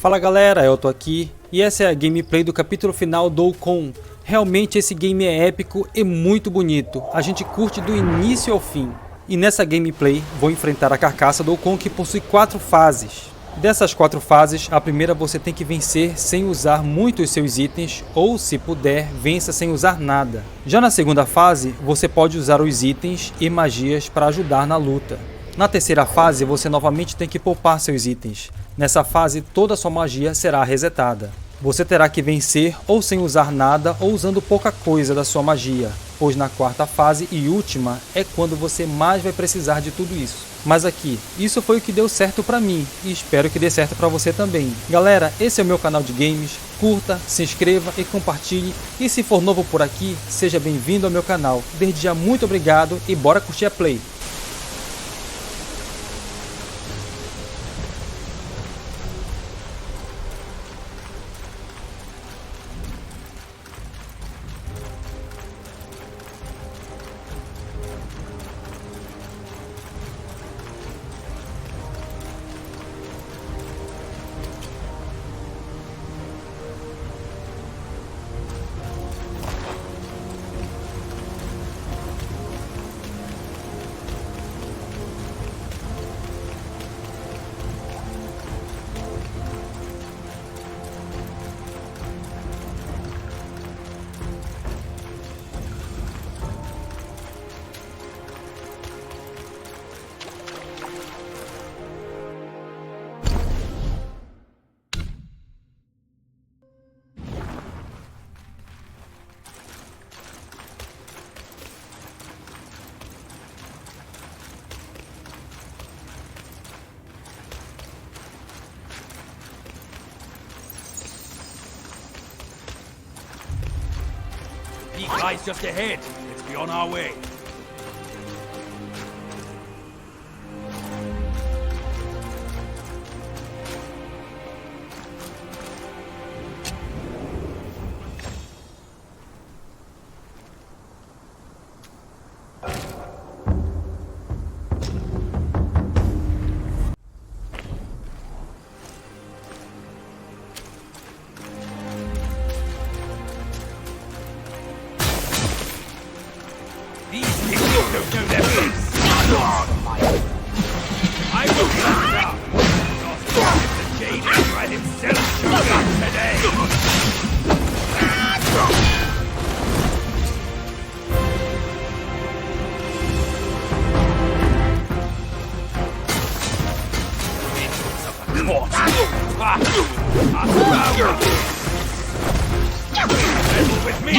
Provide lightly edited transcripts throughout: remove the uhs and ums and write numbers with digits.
Fala galera, eu tô aqui e essa é a gameplay do capítulo final do Wukong. Realmente esse game é épico e muito bonito, a gente curte do início ao fim. E nessa gameplay vou enfrentar a Carcaça do Wukong, que possui 4 fases. Dessas 4 fases, a primeira você tem que vencer sem usar muito os seus itens, ou se puder, vença sem usar nada. Já na segunda fase, você pode usar os itens e magias para ajudar na luta. Na terceira fase, você novamente tem que poupar seus itens. Nessa fase, toda a sua magia será resetada. Você terá que vencer ou sem usar nada ou usando pouca coisa da sua magia, pois na quarta fase e última é quando você mais vai precisar de tudo isso. Mas aqui, isso foi o que deu certo pra mim e espero que dê certo pra você também. Galera, esse é o meu canal de games, curta, se inscreva e compartilhe. E se for novo por aqui, seja bem-vindo ao meu canal. Desde já muito obrigado e bora curtir a play. He lies just ahead. Let's be on our way. Don't know their face. I will shut up. The jaded right himself shows up today. Meddle with me.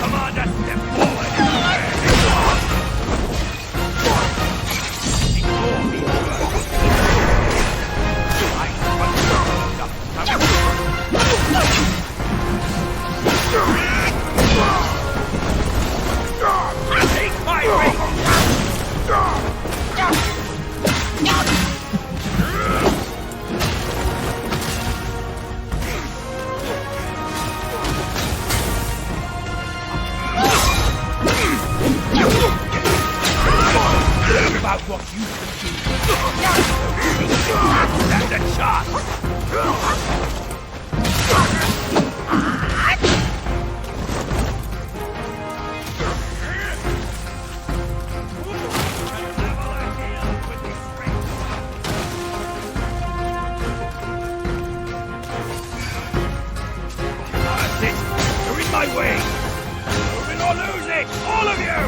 Commander, step forward. Ignore me. Take my way. About what you can do. Stand a chance. That's it. You're in my way. Move it or lose it, all of you.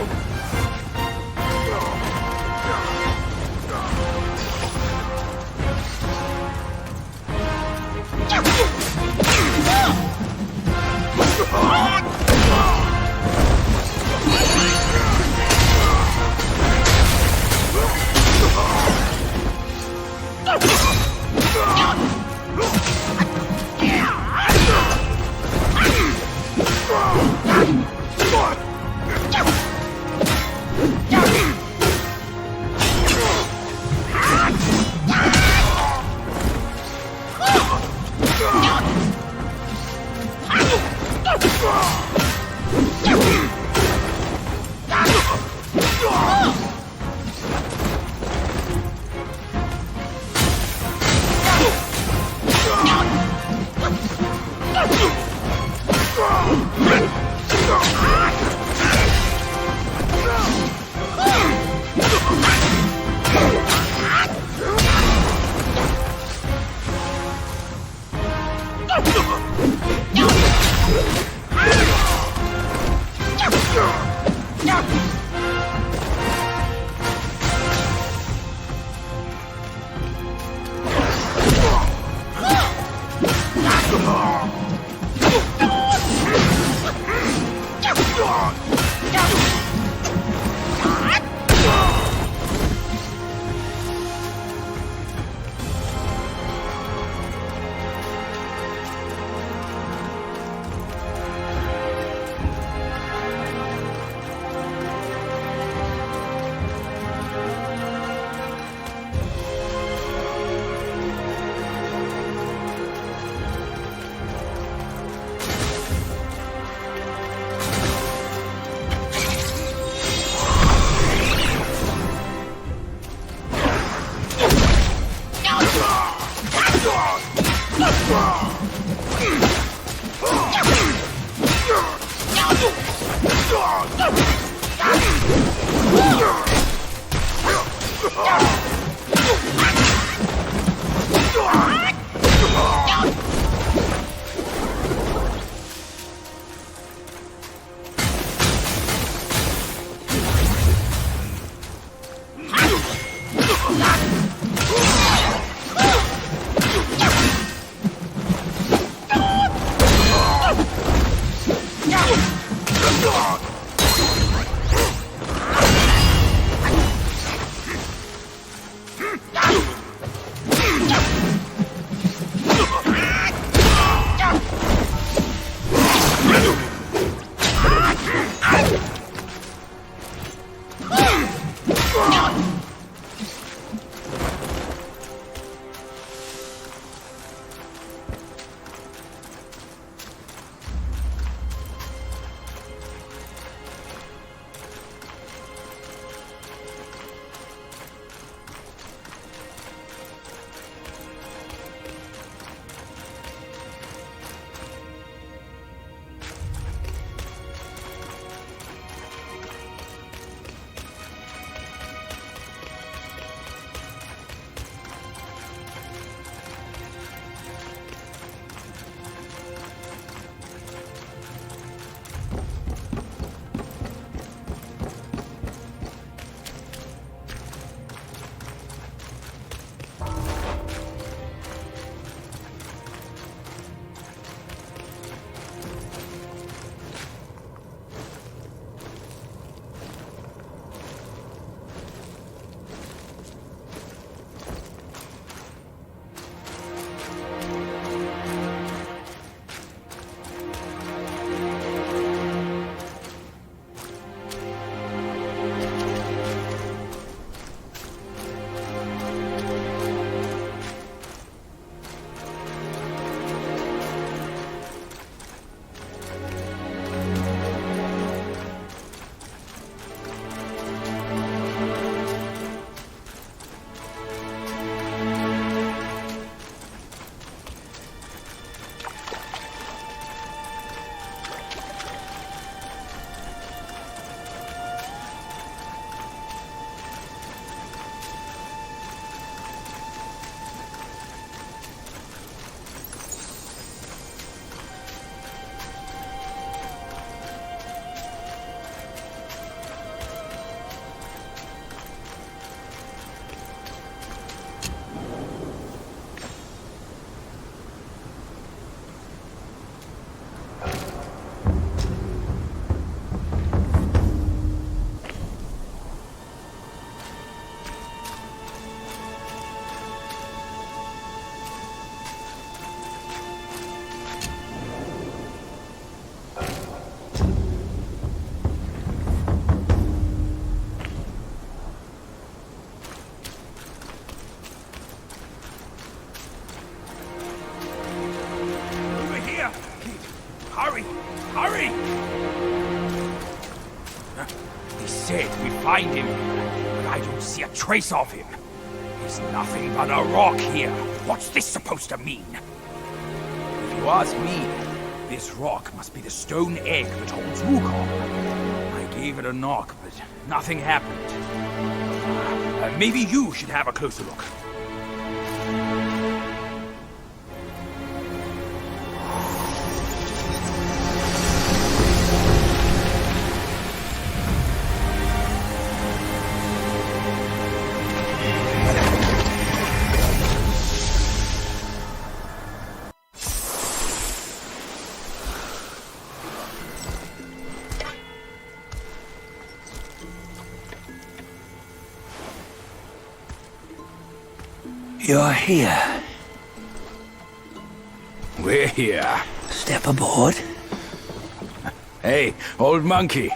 Find him, but I don't see a trace of him. There's nothing but a rock here. What's this supposed to mean? If you ask me, this rock must be the stone egg that holds Wukong. I gave it a knock, but nothing happened. Maybe you should have a closer look. You're here. We're here. Step aboard. Hey, old monkey.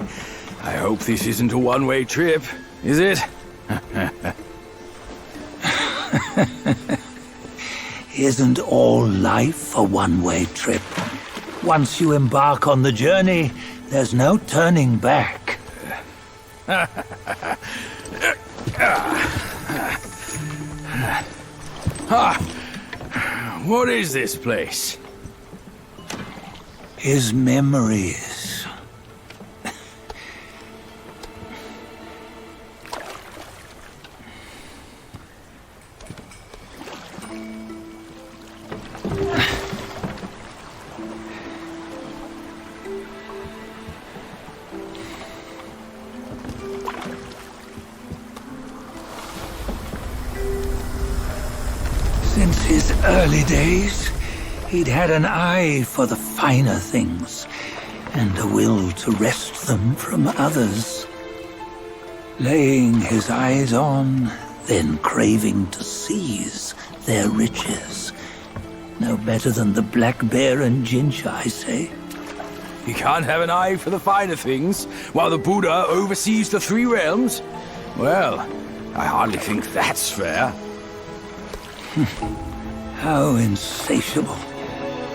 I hope this isn't a one-way trip, is it? Isn't all life a one-way trip? Once you embark on the journey, there's no turning back. What is this place? His memories. Since his early days, he'd had an eye for the finer things, and a will to wrest them from others. Laying his eyes on, then craving to seize their riches. No better than the black bear and ginger, I say. You can't have an eye for the finer things, while the Buddha oversees the three realms? Well, I hardly think that's fair. How insatiable.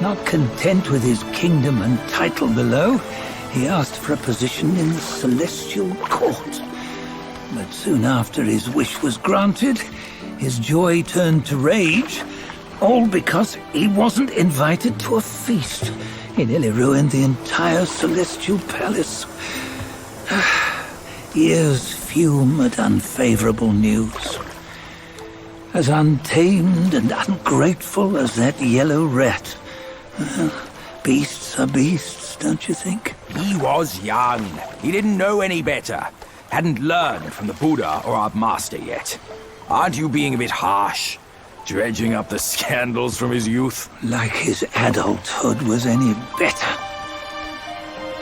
Not content with his kingdom and title below, he asked for a position in the celestial court. But soon after his wish was granted, his joy turned to rage, all because he wasn't invited to a feast. He nearly ruined the entire celestial palace. Ears fume at unfavorable news. As untamed and ungrateful as that yellow rat. Beasts are beasts, don't you think? He was young. He didn't know any better. Hadn't learned from the Buddha or our master yet. Aren't you being a bit harsh? Dredging up the scandals from his youth? Like his adulthood was any better.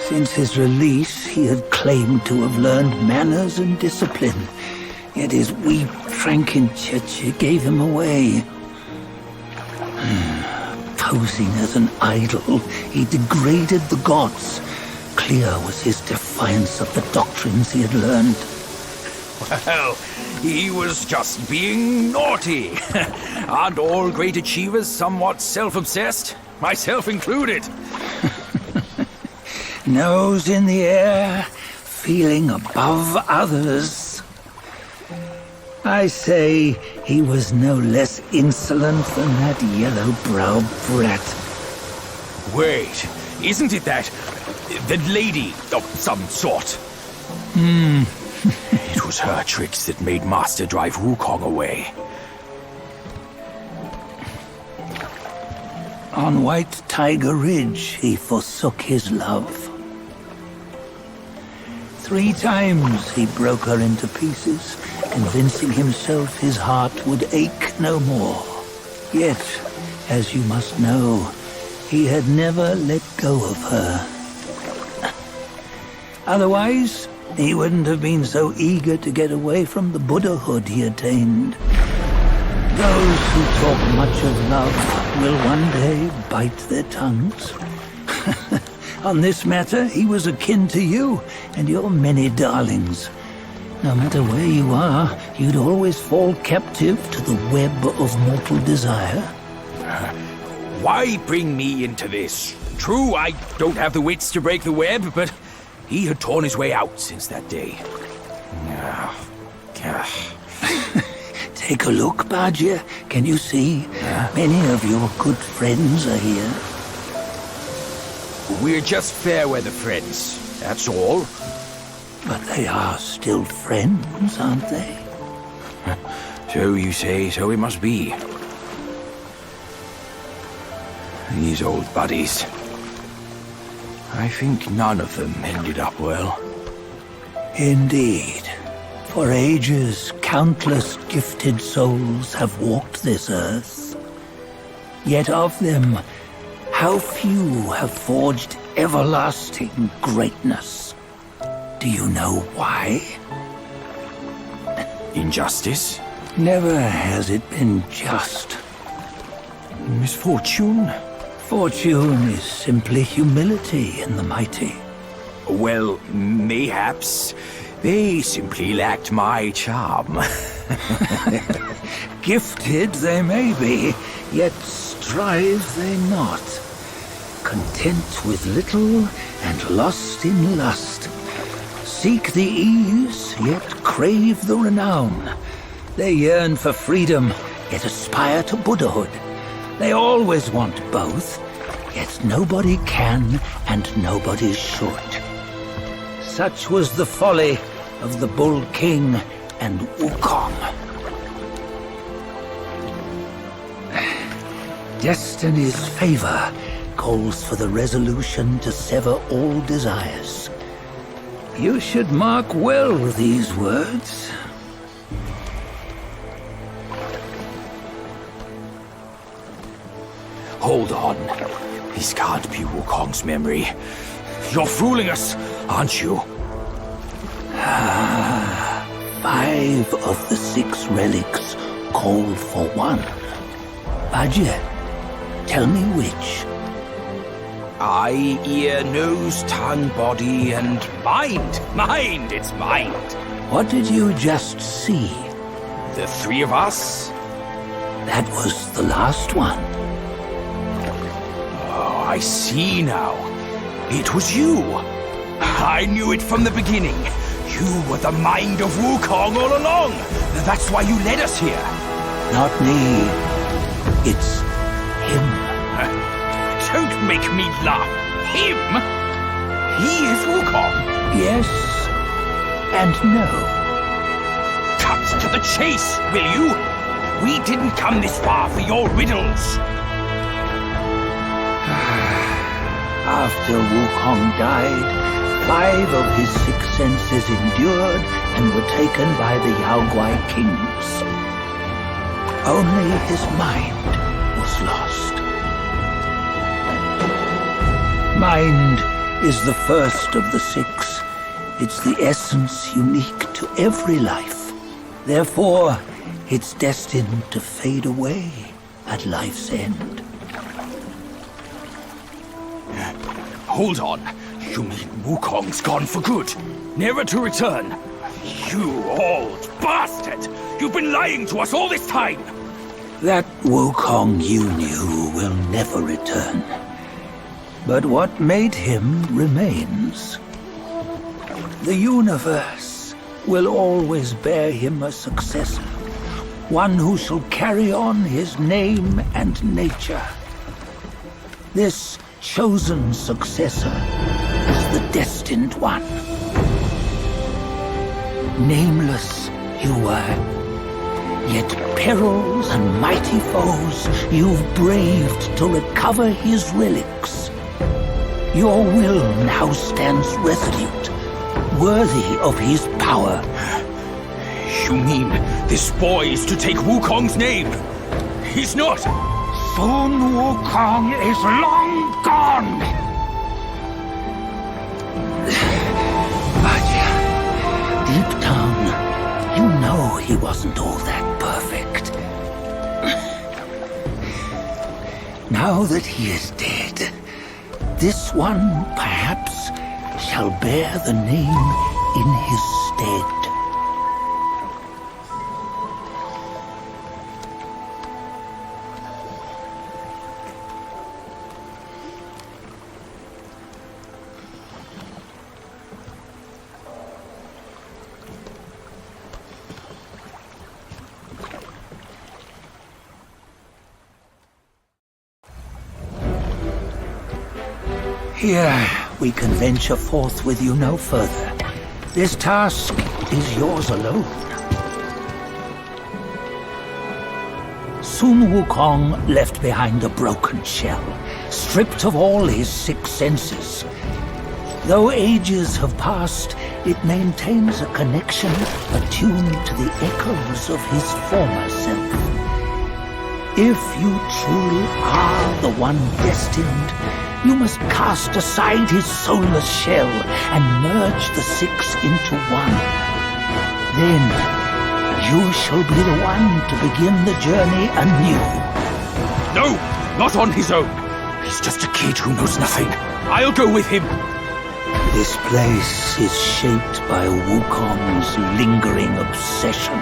Since his release, he had claimed to have learned manners and discipline. Yet his weak Frankenchurch gave him away. Posing as an idol, he degraded the gods. Clear was his defiance of the doctrines he had learned. Well, he was just being naughty. Aren't all great achievers somewhat self-obsessed? Myself included. Nose in the air, feeling above others. I say he was no less insolent than that yellow-browed brat. Wait, isn't it that lady of some sort? It was her tricks that made Master drive Wukong away. On White Tiger Ridge, he forsook his love. 3 times he broke her into pieces, convincing himself his heart would ache no more. Yet, as you must know, he had never let go of her. Otherwise, he wouldn't have been so eager to get away from the Buddhahood he attained. Those who talk much of love will one day bite their tongues. On this matter, he was akin to you and your many darlings. No matter where you are, you'd always fall captive to the web of mortal desire. Why bring me into this? True, I don't have the wits to break the web, but he had torn his way out since that day. Take a look, Bajia. Can you see? Many of your good friends are here. We're just fair weather friends, that's all. But they are still friends, aren't they? So you say, so it must be. These old buddies. I think none of them ended up well. Indeed. For ages, countless gifted souls have walked this earth. Yet of them, how few have forged everlasting greatness? Do you know why? Injustice? Never has it been just. Misfortune? Fortune is simply humility in the mighty. Well, mayhaps they simply lacked my charm. Gifted they may be, yet strive they not. Content with little and lost in lust. Seek the ease, yet crave the renown. They yearn for freedom, yet aspire to Buddhahood. They always want both, yet nobody can and nobody should. Such was the folly of the Bull King and Wukong. Destiny's favor calls for the resolution to sever all desires. You should mark well these words. Hold on. This can't be Wukong's memory. You're fooling us, aren't you? 5 of the 6 relics call for one. Budget, tell me which. Eye, ear, nose, tongue, body, and mind. Mind, it's mind. What did you just see? The 3 of us? That was the last one. Oh, I see now. It was you. I knew it from the beginning. You were the mind of Wukong all along. That's why you led us here. Not me. It's him. Don't make me laugh. Him? He is Wukong. Yes and no. Cut to the chase, will you? We didn't come this far for your riddles. After Wukong died, 5 of his 6 senses endured and were taken by the Yaoguai kings. Only his mind was lost. Mind is the first of the 6. It's the essence unique to every life. Therefore, it's destined to fade away at life's end. Hold on. You mean Wukong's gone for good? Never to return? You old bastard! You've been lying to us all this time! That Wukong you knew will never return. But what made him remains. The universe will always bear him a successor. One who shall carry on his name and nature. This chosen successor is the destined one. Nameless you were, yet perils and mighty foes you've braved to recover his relics. Your will now stands resolute, worthy of his power. You mean this boy is to take Wukong's name? He's not! Soon Wukong is long gone! But deep down, you know he wasn't all that perfect. Now that he is dead, this one perhaps shall bear the name in his stead. Here, we can venture forth with you no further. This task is yours alone. Sun Wukong left behind a broken shell, stripped of all his 6 senses. Though ages have passed, it maintains a connection attuned to the echoes of his former self. If you truly are the one destined, you must cast aside his soulless shell and merge the 6 into one. Then you shall be the one to begin the journey anew. No, not on his own. He's just a kid who knows nothing. I'll go with him. This place is shaped by Wukong's lingering obsession.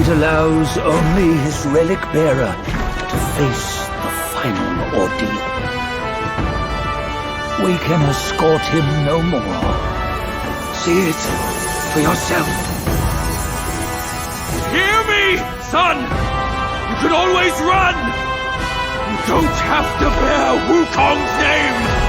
It allows only his relic bearer to face the final ordeal. We can escort him no more. See it for yourself. Hear me, son! You can always run! You don't have to bear Wukong's name!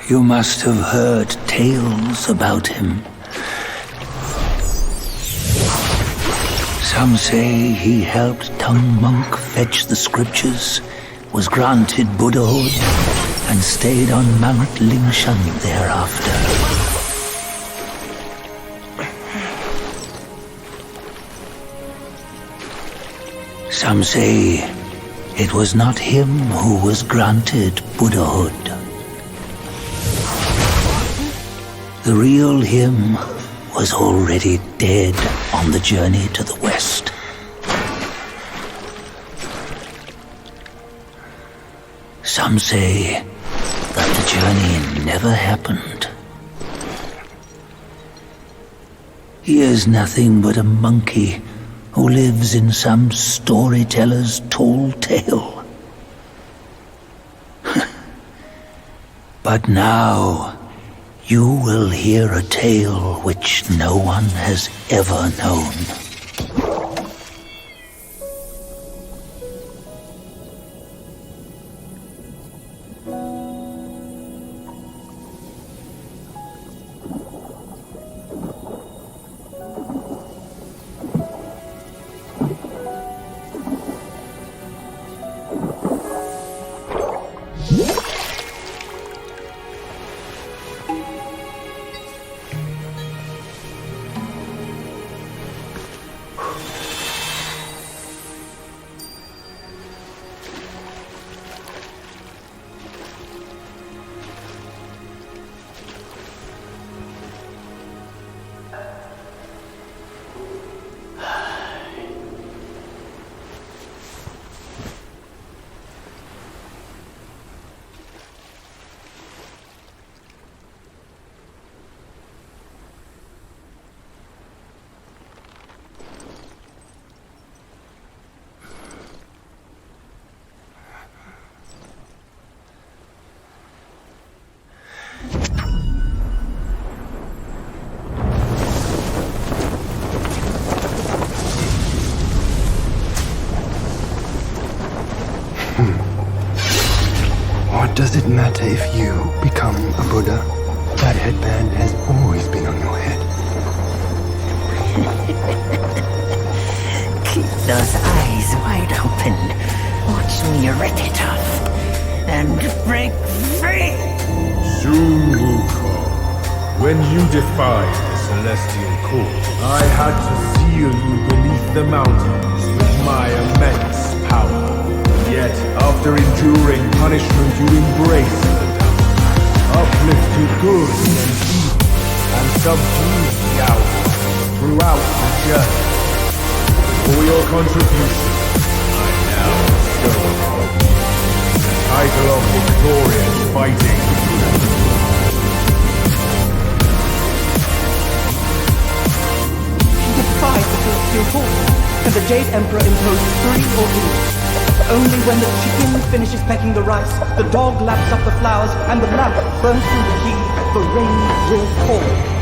You must have heard tales about him. Some say he helped Tongue Monk fetch the scriptures, was granted Buddhahood, and stayed on Mount Lingshan thereafter. Some say it was not him who was granted Buddhahood. The real him was already dead on the journey to the west. Some say that the journey never happened. He is nothing but a monkey who lives in some storyteller's tall tale. But now, you will hear a tale which no one has ever known. What does it matter if you become a Buddha? That headband has always been on your head. Keep those eyes wide open. Watch me rip it off and break free. Soon, Wukong, when you defied the celestial court, I had to seal you beneath the mountains with my immense power. Yet, after enduring punishment, you embraced the power, uplifted good and evil, and subdued the outlaws throughout the journey. For your contribution, I now bestow upon you the title of victorious fighting. He defied the celestial court, and the Jade Emperor imposed 3 ordeals. Only when the chicken finishes pecking the rice, the dog laps up the flowers, and the lamp burns through the key, the rain will fall.